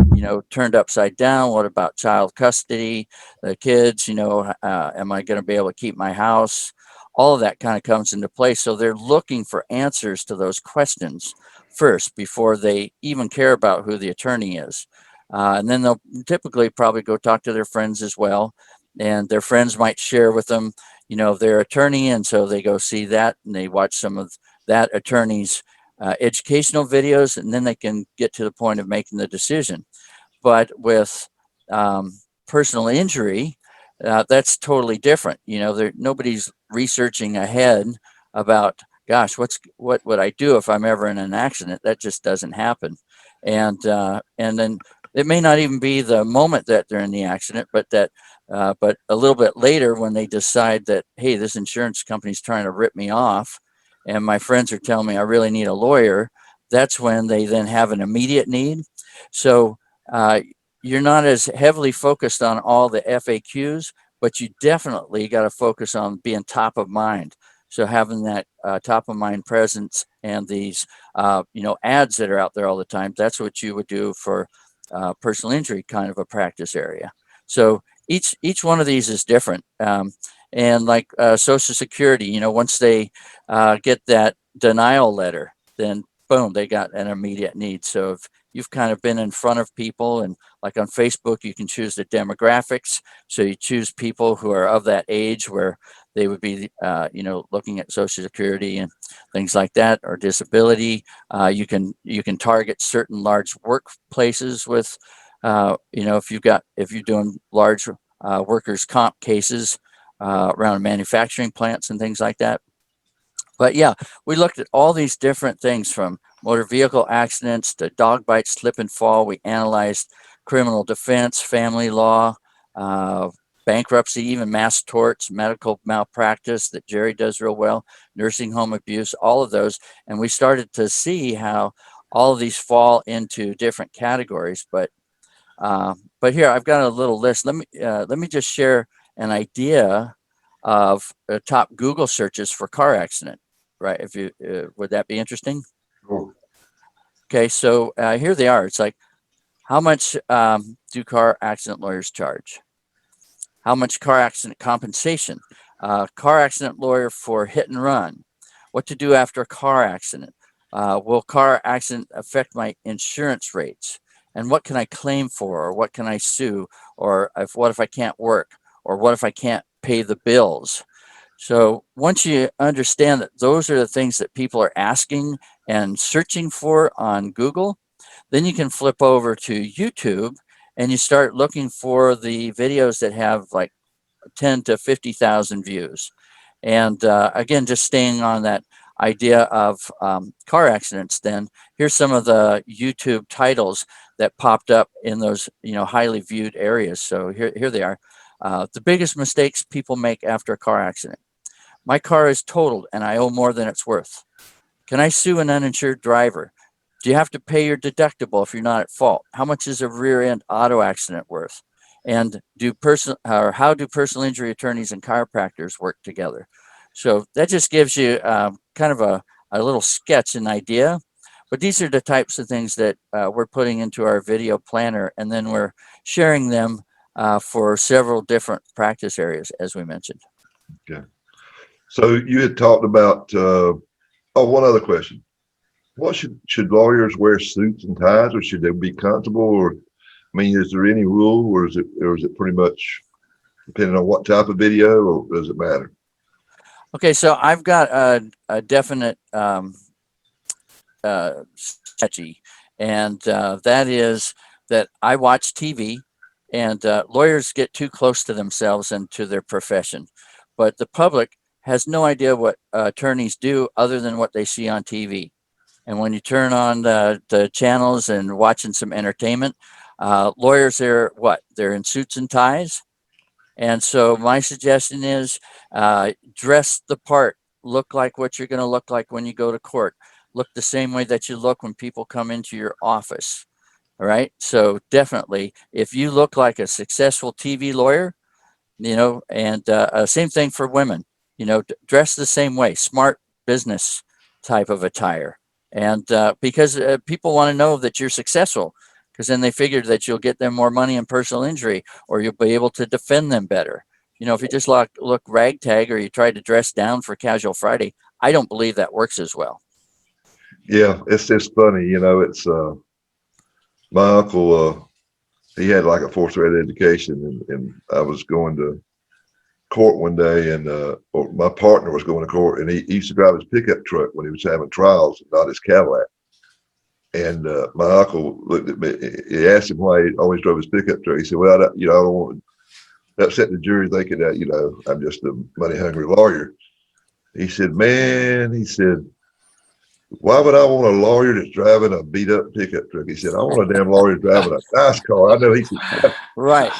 turned upside down? What about child custody, the kids? Am I going to be able to keep my house? All of that kind of comes into play. So they're looking for answers to those questions first before they even care about who the attorney is. And then they'll typically probably go talk to their friends as well. And their friends might share with them, their attorney. And so they go see that and they watch some of that attorney's educational videos, and then they can get to the point of making the decision. But with personal injury, that's totally different. Nobody's researching ahead about, gosh, what would I do if I'm ever in an accident? That just doesn't happen. And then it may not even be the moment that they're in the accident, but but a little bit later when they decide that, hey, this insurance company's trying to rip me off, and my friends are telling me I really need a lawyer. That's when they then have an immediate need. So you're not as heavily focused on all the FAQs, but you definitely got to focus on being top of mind. So having that top of mind presence and these, ads that are out there all the time, that's what you would do for personal injury kind of a practice area. So each one of these is different. And like Social Security, once they get that denial letter, then boom, they got an immediate need. So if you've kind of been in front of people, and like on Facebook, you can choose the demographics. So you choose people who are of that age where they would be, looking at Social Security and things like that, or disability. You can target certain large workplaces with, if you're doing large workers' comp cases around manufacturing plants and things like that. But yeah, we looked at all these different things from motor vehicle accidents to dog bite, slip and fall. We analyzed criminal defense, family law, bankruptcy, even mass torts, medical malpractice that Jerry does real well, nursing home abuse, all of those. And we started to see how all of these fall into different categories. But here I've got a little list. Let me just share an idea of top Google searches for car accident. Right? If you would that be interesting? Cool. Okay, so here they are. It's like, how much do car accident lawyers charge? How much car accident compensation? Car accident lawyer for hit and run. What to do after a car accident? Will car accident affect my insurance rates? And what can I claim for? Or what can I sue? Or what if I can't work? Or what if I can't pay the bills? So once you understand that those are the things that people are asking and searching for on Google, then you can flip over to YouTube and you start looking for the videos that have like 10 to 50,000 views. And again, just staying on that idea of car accidents, then here's some of the YouTube titles that popped up in those, highly viewed areas. So here they are. The biggest mistakes people make after a car accident. My car is totaled and I owe more than it's worth. Can I sue an uninsured driver? Do you have to pay your deductible if you're not at fault? How much is a rear end auto accident worth? And how do personal injury attorneys and chiropractors work together? So that just gives you kind of a little sketch, an idea. But these are the types of things that we're putting into our video planner, and then we're sharing them for several different practice areas, as we mentioned. Okay. So you had talked about, one other question. What should lawyers wear suits and ties, or should they be comfortable? Or, I mean, is there any rule, or is it pretty much depending on what type of video, or does it matter? Okay, so I've got a definite strategy, and that is that I watch TV, and lawyers get too close to themselves and to their profession, but the public has no idea what attorneys do other than what they see on TV. And when you turn on the channels and watching some entertainment, lawyers are what? They're in suits and ties. And so my suggestion is dress the part, look like what you're going to look like when you go to court, look the same way that you look when people come into your office. All right. So definitely, if you look like a successful TV lawyer, and same thing for women, dress the same way, smart business type of attire. And because people want to know that you're successful, because then they figure that you'll get them more money in personal injury, or you'll be able to defend them better. You know, if you just look ragtag, or you try to dress down for Casual Friday, I don't believe that works as well. Yeah, it's just funny, you know. It's my uncle. He had like a fourth grade education, and I was going to court one day, and or my partner was going to court, and he used to drive his pickup truck when he was having trials, not his Cadillac. And my uncle looked at me. He asked him why he always drove his pickup truck. He said, "Well, I don't want to upset the jury thinking that I'm just a money hungry lawyer." He said, "Man," he said, "why would I want a lawyer that's driving a beat up pickup truck?" He said, "I want a damn lawyer driving a nice car." I know he said. Right.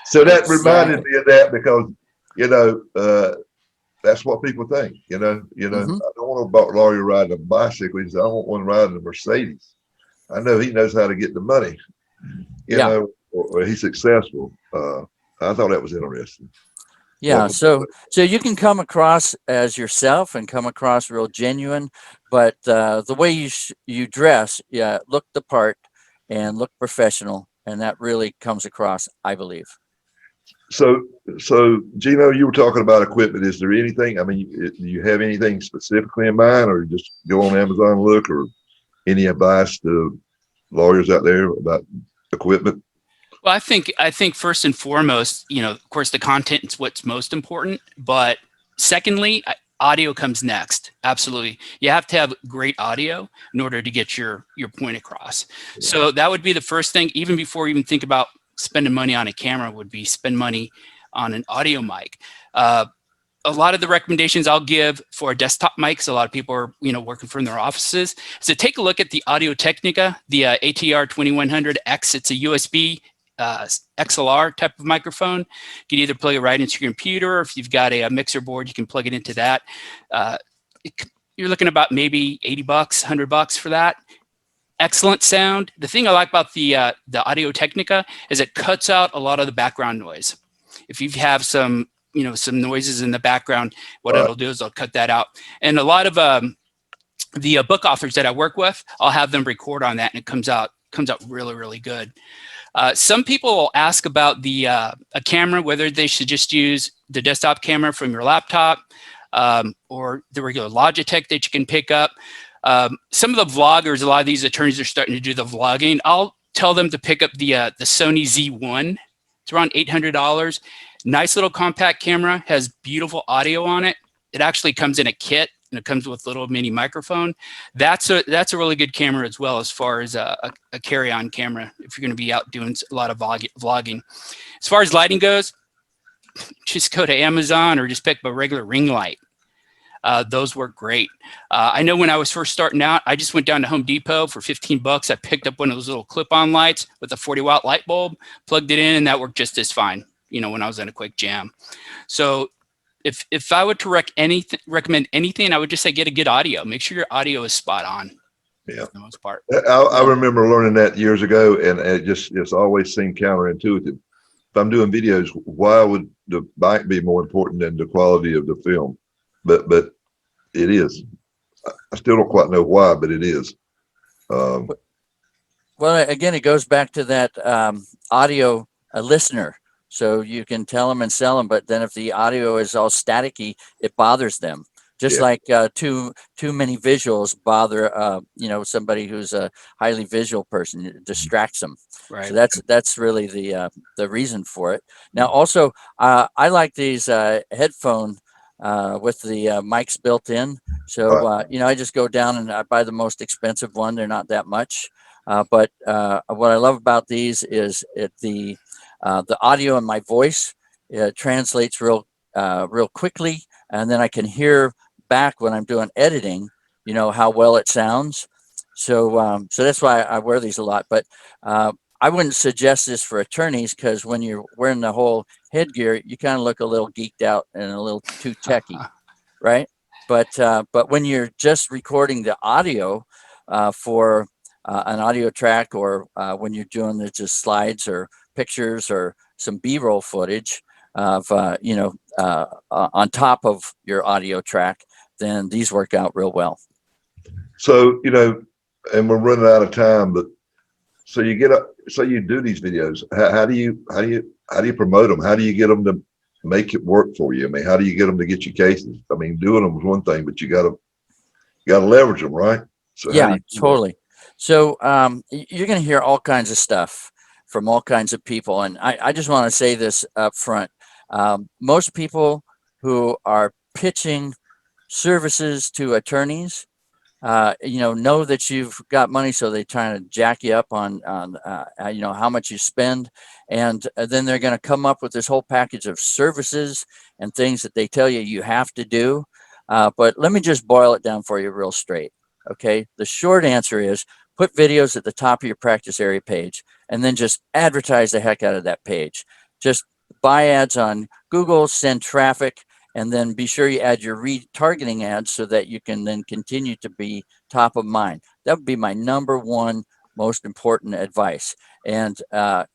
So that reminded me of that, because that's what people think. Mhm. I don't want a lawyer riding a bicycle. He said, "I want one riding a Mercedes. I know he knows how to get the money, Yeah. or he's successful." I thought that was interesting. Yeah, Welcome. so you can come across as yourself and come across real genuine, but the way you dress, yeah, look the part and look professional, and that really comes across, I believe. So, Gino, you were talking about equipment. Is there anything? I mean, do you have anything specifically in mind, or just go on Amazon and look, or any advice to lawyers out there about equipment? Well, I think first and foremost, of course, the content is what's most important. But secondly, audio comes next. Absolutely, you have to have great audio in order to get your point across. Yeah. So that would be the first thing. Even before you even think about spending money on a camera, would be spend money on an audio mic. A lot of the recommendations I'll give for desktop mics, a lot of people are working from their offices. So take a look at the Audio Technica, the ATR 2100X. It's a USB XLR type of microphone. You can either plug it right into your computer, or if you've got a mixer board, you can plug it into that. You're looking about maybe $80, $100 for that. Excellent sound. The thing I like about the Audio Technica is it cuts out a lot of the background noise. If you have some noises in the background, what it'll do is it'll cut that out. And a lot of the book authors that I work with, I'll have them record on that, and it comes out really, really good. Some people will ask about a camera, whether they should just use the desktop camera from your laptop or the regular Logitech that you can pick up. Some of the vloggers, a lot of these attorneys are starting to do the vlogging. I'll tell them to pick up the Sony Z1. It's around $800. Nice little compact camera, has beautiful audio on it. It actually comes in a kit, and it comes with a little mini microphone. That's a really good camera as well, as far as a carry-on camera if you're going to be out doing a lot of vlogging. As far as lighting goes, just go to Amazon or just pick up a regular ring light. Those work great. I know when I was first starting out, I just went down to Home Depot for $15. I picked up one of those little clip-on lights with a 40-watt light bulb, plugged it in, and that worked just as fine, when I was in a quick jam. So if I were to recommend anything, I would just say get a good audio. Make sure your audio is spot on. Yeah, for the most part. I remember learning that years ago, and it's always seemed counterintuitive. If I'm doing videos, why would the mic be more important than the quality of the film? But it is. I still don't quite know why, but it is. Well, again, it goes back to that audio listener. So you can tell them and sell them, but then if the audio is all staticky, it bothers them. Just like too many visuals bother somebody who's a highly visual person. It distracts them. Right. So that's really the reason for it. Now, also, I like these headphone with the mics built in. So I just go down and I buy the most expensive one. They're not that much, but what I love about these is the audio in my voice translates real quickly, and then I can hear back when I'm doing editing, how well it sounds. So that's why I wear these a lot. But I wouldn't suggest this for attorneys, because when you're wearing the whole headgear, you kind of look a little geeked out and a little too techy, right? But when you're just recording the audio for an audio track, or when you're doing just slides or pictures or some B-roll footage of on top of your audio track, then these work out real well. So, and we're running out of time, but so you get up, so you do these videos. How do you promote them? How do you get them to make it work for you? I mean, how do you get them to get you cases? I mean, doing them is one thing, but you gotta leverage them, right? So how do Yeah, you do that? totally. So you're going to hear all kinds of stuff from all kinds of people. And I just want to say this up front. Most people who are pitching services to attorneys, know that you've got money, so they trying to jack you up on how much you spend, and then they're going to come up with this whole package of services and things that they tell you you have to do. But let me just boil it down for you real straight. Okay, the short answer is put videos at the top of your practice area page, and then just advertise the heck out of that page. Just buy ads on Google, send traffic, and then be sure you add your retargeting ads so that you can then continue to be top of mind. That would be my number one most important advice. And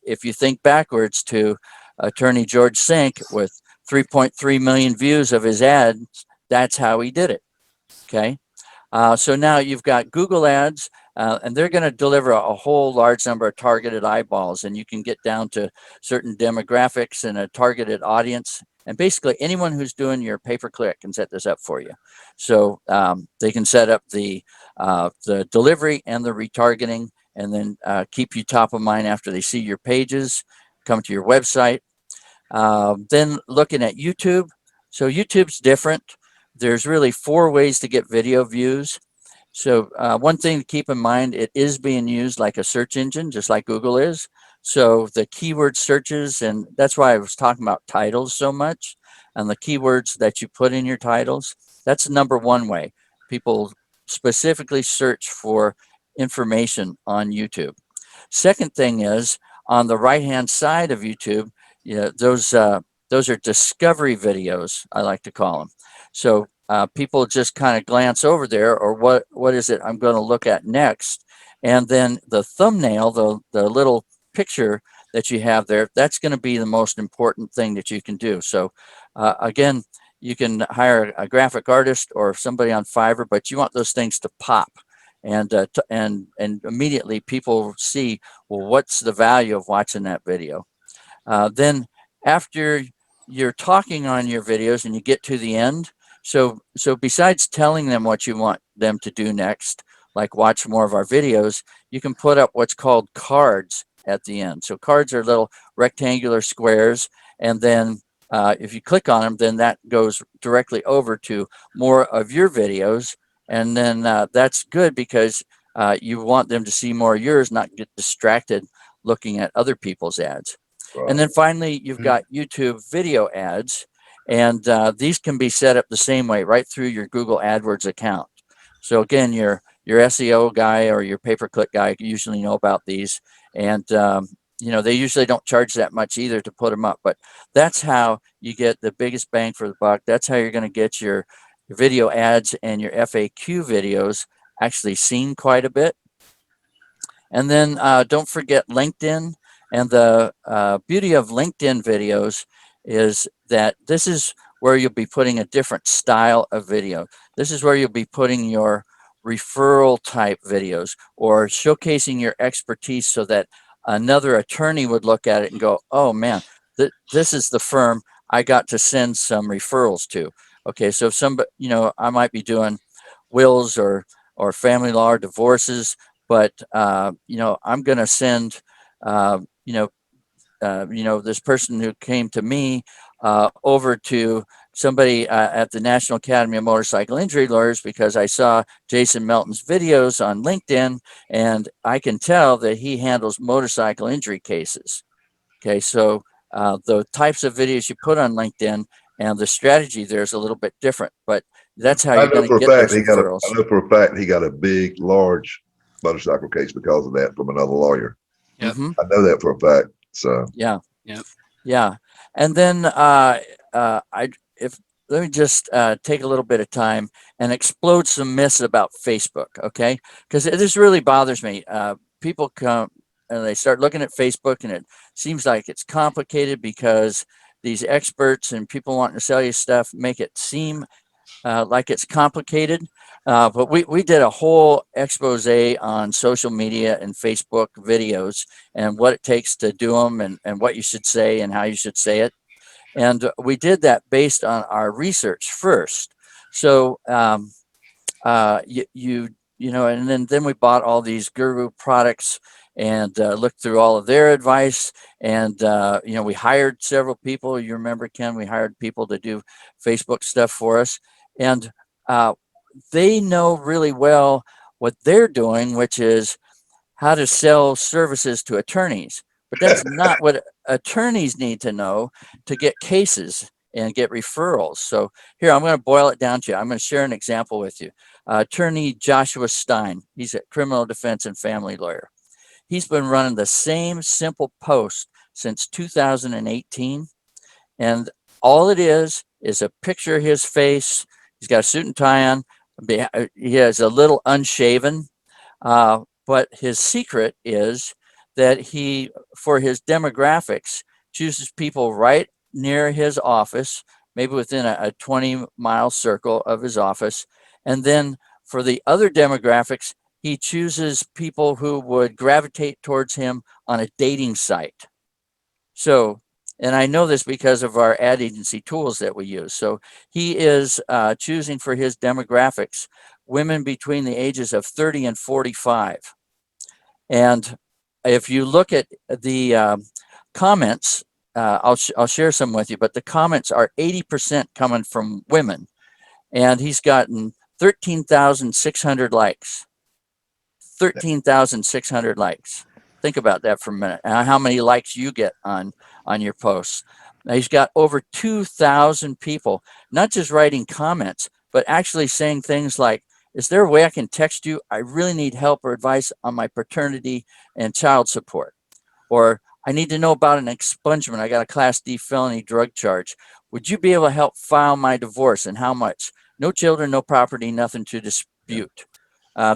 if you think backwards to attorney George Sink with 3.3 million views of his ads, that's how he did it. Okay. So now you've got Google ads, and they're going to deliver a whole large number of targeted eyeballs, and you can get down to certain demographics and a targeted audience. And basically, anyone who's doing your pay-per-click can set this up for you. So they can set up the delivery and the retargeting, and then keep you top of mind after they see your pages, come to your website. Then looking at YouTube. So YouTube's different. There's really 4 ways to get video views. So one thing to keep in mind, it is being used like a search engine, just like Google is. So the keyword searches, and that's why I was talking about titles so much, and the keywords that you put in your titles, that's the number one way. People specifically search for information on YouTube. Second thing is on the right-hand side of YouTube, those are discovery videos, I like to call them. So people just kind of glance over there, or what is it I'm going to look at next? And then the thumbnail, the little picture that you have there, that's going to be the most important thing that you can do. So again, you can hire a graphic artist or somebody on Fiverr, but you want those things to pop. And immediately people see, well, what's the value of watching that video? Then after you're talking on your videos and you get to the end, so besides telling them what you want them to do next, like watch more of our videos, you can put up what's called cards at the end. So cards are little rectangular squares, and then if you click on them, then that goes directly over to more of your videos. And then that's good because you want them to see more of yours, not get distracted looking at other people's ads. And then finally, you've got YouTube video ads, and these can be set up the same way right through your Google AdWords account. So again, your SEO guy or your pay-per-click guy usually know about these, and they usually don't charge that much either to put them up. But that's how you get the biggest bang for the buck. That's how you're going to get your video ads and your FAQ videos actually seen quite a bit. And then don't forget LinkedIn. And the beauty of LinkedIn videos is that this is where you'll be putting a different style of video. This is where you'll be putting your referral type videos or showcasing your expertise so that another attorney would look at it and go, oh man, this is the firm I got to send some referrals to. Okay, so if somebody, I might be doing wills or family law or divorces, but I'm going to send this person who came to me over to somebody at the National Academy of Motorcycle Injury Lawyers because I saw Jason Melton's videos on LinkedIn, and I can tell that he handles motorcycle injury cases. Okay, so the types of videos you put on LinkedIn and the strategy there is a little bit different, but that's how I you're know going for to a get fact those referrals. I know for a fact he got a big, large motorcycle case because of that from another lawyer. Yep. Mm-hmm. I know that for a fact. So Yeah. Yep. Yeah. And then let me just take a little bit of time and explode some myths about Facebook, okay? Because this really bothers me. People come and they start looking at Facebook, and it seems like it's complicated because these experts and people wanting to sell you stuff make it seem like it's complicated. But we did a whole expose on social media and Facebook videos and what it takes to do them and what you should say and how you should say it. And we did that based on our research first. So you know, and then we bought all these guru products and looked through all of their advice. And you know, we hired several people. You remember, Ken, we hired people to do Facebook stuff for us, and uh, they know really well what they're doing, which is how to sell services to attorneys. But that's not what attorneys need to know to get cases and get referrals. So here, I'm going to boil it down to you. I'm going to share an example with you. Attorney Joshua Stein, he's a criminal defense and family lawyer. He's been running the same simple post since 2018. And all it is a picture of his face. He's got a suit and tie on. He has a little unshaven. But his secret is that he, for his demographics, chooses people right near his office, maybe within a 20-mile circle of his office. And then for the other demographics, he chooses people who would gravitate towards him on a dating site. So, and I know this because of our ad agency tools that we use. So he is choosing for his demographics women between the ages of 30 and 45. And if you look at the comments, I'll share some with you, but the comments are 80% coming from women. And he's gotten 13,600 likes. 13,600 likes. Think about that for a minute. How many likes you get on your posts. Now, he's got over 2,000 people, not just writing comments, but actually saying things like, is there a way I can text you? I really need help or advice on my paternity and child support. Or I need to know about an expungement. I got a Class D felony drug charge. Would you be able to help file my divorce and how much? No children, no property, nothing to dispute.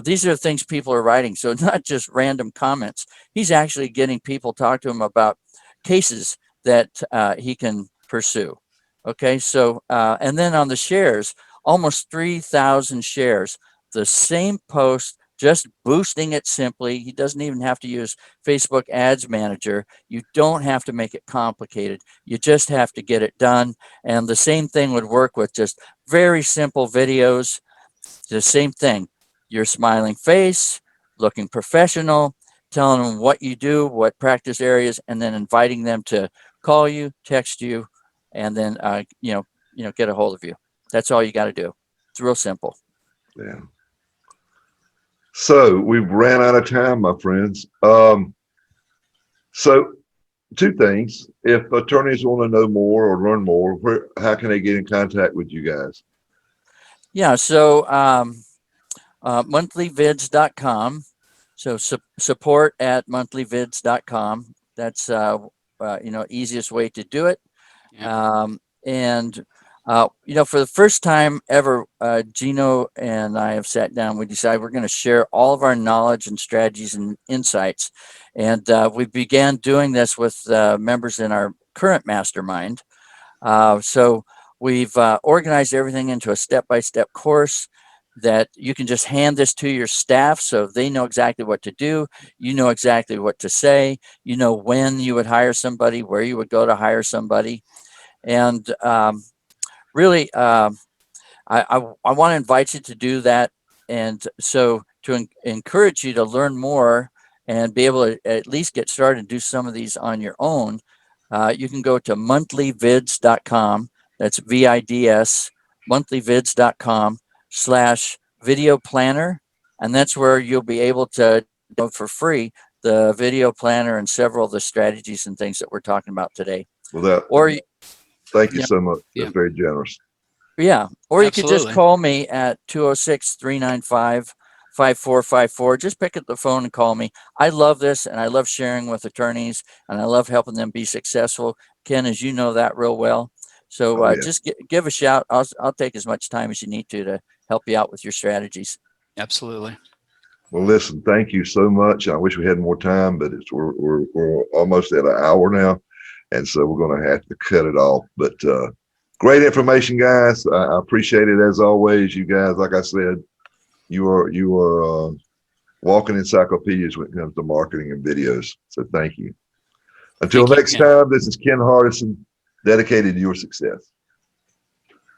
These are the things people are writing. So it's not just random comments. He's actually getting people talk to him about cases that he can pursue. Okay, so and then on the shares, almost 3,000 shares, the same post, just boosting it simply. He doesn't even have to use Facebook Ads Manager. You don't have to make it complicated. You just have to get it done. And the same thing would work with just very simple videos. The same thing. Your smiling face, looking professional, telling them what you do, what practice areas, and then inviting them to call you, text you, and then get a hold of you. That's all you got to do. It's real simple. Yeah. So we've ran out of time, my friends. So two things. If attorneys want to know more or learn more, how can they get in contact with you guys? Yeah, so monthlyvids.com. So support at monthlyvids.com. That's easiest way to do it. Yeah. For the first time ever, Gino and I have sat down. We decided we're going to share all of our knowledge and strategies and insights. And we began doing this with members in our current mastermind. So we've organized everything into a step-by-step course that you can just hand this to your staff so they know exactly what to do. You know exactly what to say. You know when you would hire somebody, where you would go to hire somebody. And really, I want to invite you to do that. And so to encourage you to learn more and be able to at least get started and do some of these on your own, you can go to monthlyvids.com. That's VIDS, monthlyvids.com/video planner. And that's where you'll be able to download for free the video planner and several of the strategies and things that we're talking about today. Well, thank you so much. That's very generous. Yeah. Or you Absolutely. could just call me at 206-395-5454. Just pick up the phone and call me. I love this, and I love sharing with attorneys, and I love helping them be successful. Ken, as you know that real well. So just give a shout. I'll take as much time as you need to help you out with your strategies. Absolutely. Well, listen, thank you so much. I wish we had more time, but we're almost at an hour now, and so we're going to have to cut it off. But Great information, guys. I appreciate it as always. You guys, like I said, you are walking encyclopedias when it comes to marketing and videos. So thank you. Until Thank you, next Ken. time, this is Ken Hardison, dedicated to your success.